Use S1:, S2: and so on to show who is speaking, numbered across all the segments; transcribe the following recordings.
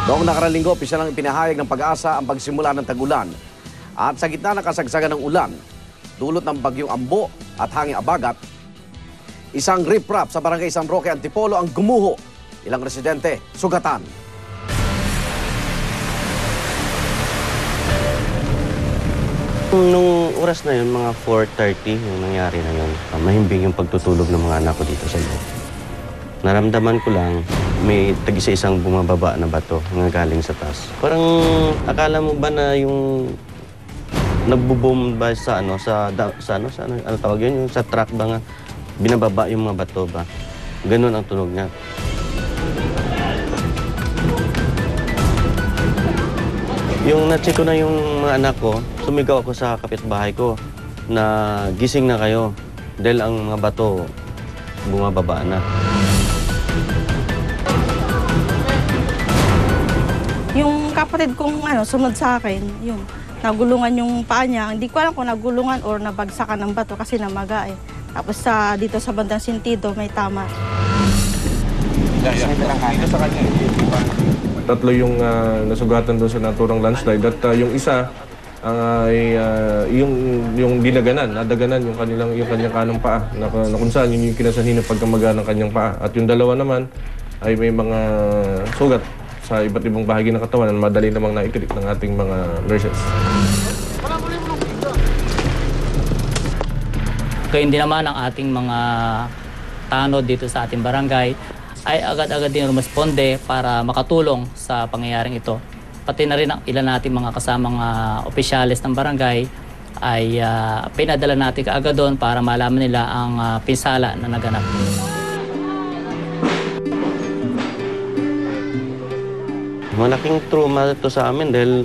S1: Noong nakaraang linggo, opisyal lang ipinahayag ng Pag-asa ang pagsimula ng tag-ulan. At sa gitna ng kasagsagan ng ulan, dulot ng bagyong Ambo at hanging Abagat, isang riprap sa barangay San Roque, Antipolo ang gumuho. Ilang residente, sugatan.
S2: Nung oras na yun, mga 4:30 yung nangyari na yun. Mahimbing yung pagtutulog ng mga anak ko dito sa loob. Naramdaman ko lang, may tag-isa-isang bumababa na bato nga galing sa taas. Parang akala mo ba na yung nagbo-boom ba sa ano tawag yun, yung sa truck ba nga binababa yung mga bato ba? Ganun ang tunog niya. Yung na-check ko na yung mga anak ko, sumigaw ako sa kapitbahay ko na gising na kayo dahil ang mga bato bumababa na.
S3: Yung kapatid kong sumunod sa akin, yun, nagulungan yung paa niya. Hindi ko alam kung nagulungan or nabagsakan ng bato kasi namaga eh. Tapos dito sa bandang sentido may tama.
S4: Dito sa kanya, tatlo yung nasugatan doon sa naturang landslide at yung isa ay yung nadaganan yung kanyang kanang paa na kung saan yun yung kinasanhin ng pagkamaga ng kanyang paa. At yung dalawa naman ay may mga sugat sa iba't ibang bahagi ng katawan na madali namang naitirik ng ating mga nurses.
S5: Kaya hindi naman ang ating mga tanod dito sa ating barangay ay agad-agad din rumisponde para makatulong sa pangyayaring ito. Pati na rin ang ilan nating mga kasamang opisyalis ng barangay ay pinadala natin kaagad doon para malaman nila ang pinsala na naganap.
S2: Malaking trauma ito sa amin dahil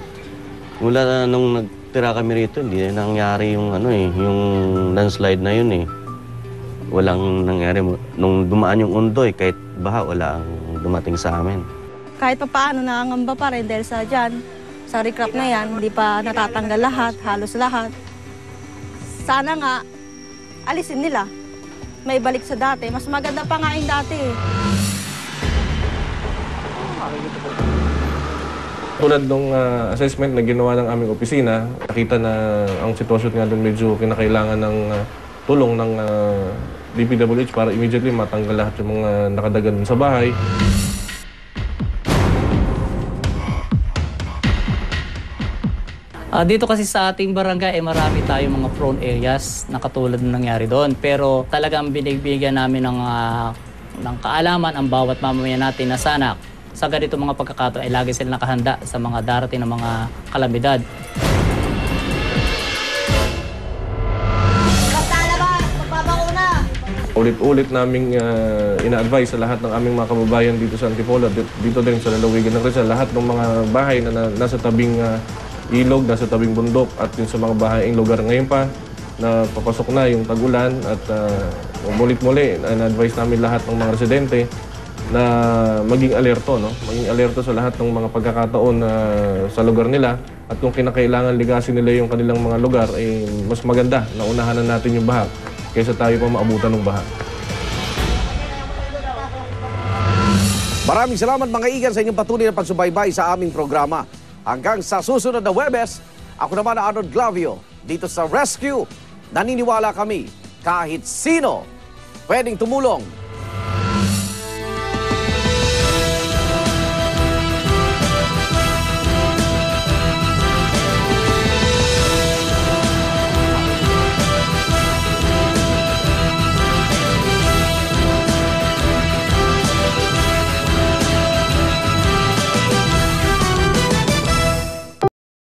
S2: mula nung nagtira kami rito, hindi na nangyari yung yung landslide na yun eh. Walang nangyari. Nung dumaan yung Undoy, kahit baha, wala ang dumating sa amin.
S3: Kahit pa paano nangangamba pa rin dahil sa recrap na yan, hindi pa natatanggal lahat, halos lahat. Sana nga, alisin nila. May balik sa dati. Mas maganda pa nga yung dati eh.
S4: Tulad ng assessment na ginawa ng aming opisina, nakita na ang sitwasyon nga doon medyo kinakailangan ng tulong ng DPWH para immediately matanggal lahat yung mga nakadagan sa bahay.
S5: Dito kasi sa ating barangay, marami tayong mga prone areas na katulad ng nangyari doon. Pero talagang binibigyan namin ng kaalaman ang bawat mamamayan natin na sana sa ganito mga pagkakataon ay lagi sila nakahanda sa mga darating na mga kalamidad.
S4: Ulit-ulit naming ina-advise sa lahat ng aming mga kababayan dito sa Antipolo, dito din sa lalawigan ng Rizal, lahat ng mga bahay na nasa tabing ilog, nasa tabing bundok at yung sa mga bahaing lugar ngayon pa na papasok na yung tag-ulan at mulit-muli na-advise namin lahat ng mga residente na maging alerto, maging alerto sa lahat ng mga pagkakataon sa lugar nila at kung kinakailangan ligasin nila yung kanilang mga lugar, mas maganda na unahan na natin yung baha kaysa tayo pa maabutan ng baha.
S1: Maraming salamat mga igan sa inyong patuloy na pagsubaybay sa aming programa. Hanggang sa susunod na Huwebes, ako naman na Arnold Glavio dito sa Rescue. Naniniwala kami kahit sino pwedeng tumulong